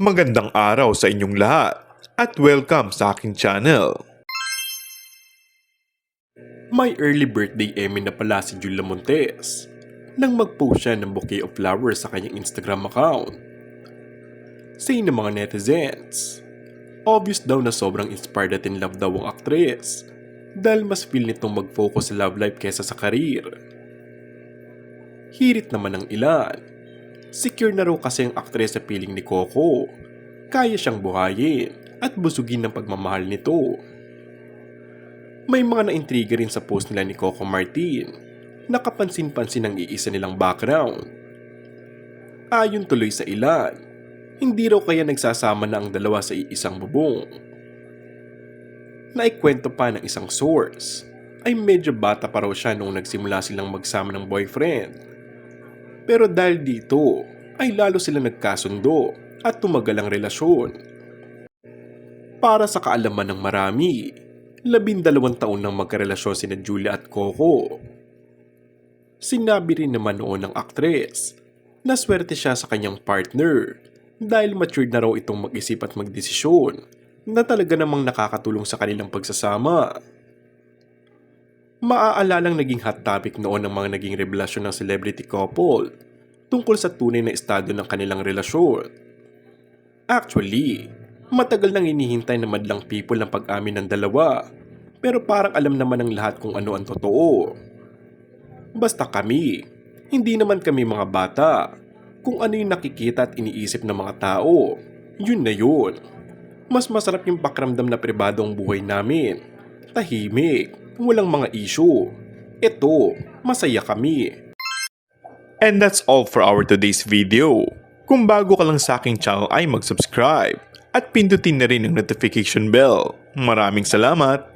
Magandang araw sa inyong lahat at welcome sa aking channel. May early birthday Emmy na pala si Julia Montes nang mag-post siya ng bouquet of flowers sa kanyang Instagram account. Say ng mga netizens, obvious daw na sobrang inspired at in love daw ang aktres dahil mas feel nitong mag-focus sa love life kesa sa career. Hirit naman ng ilan. Secure na raw kasi ang aktres sa piling ni Coco. Kaya siyang buhayin at busugin ng pagmamahal nito. May mga naintriga rin sa post nila ni Coco Martin. Nakapansin-pansin ang iisa nilang background. Ayon tuloy sa ilan, hindi raw kaya nagsasama na ang dalawa sa iisang bubong. Naikwento pa ng isang source ay medyo bata pa raw siya noong nagsimula silang magsama ng boyfriend. Pero dahil dito ay lalo sila nagkasundo at tumagal ang relasyon. Para sa kaalaman ng marami, 12 taon nang magkarelasyon sina Julia at Coco. Sinabi rin naman noon ng aktres na swerte siya sa kanyang partner dahil matured na raw itong mag-isip at magdesisyon na talaga namang nakakatulong sa kanilang pagsasama. Maaalalang naging hot topic noon ang mga naging revelasyon ng celebrity couple tungkol sa tunay na estado ng kanilang relasyon. Actually, matagal nang hinihintay na madlang people ang pag-amin ng dalawa, pero parang alam naman ng lahat kung ano ang totoo. Basta kami, hindi naman kami mga bata. Kung ano yung nakikita at iniisip ng mga tao, yun na yun. Mas masarap yung pakiramdam na pribado ang buhay namin. Tahimik, walang mga issue. Ito, masaya kami. And that's all for our today's video. Kung bago ka lang sa aking channel ay mag-subscribe at pindutin na rin ang notification bell. Maraming salamat!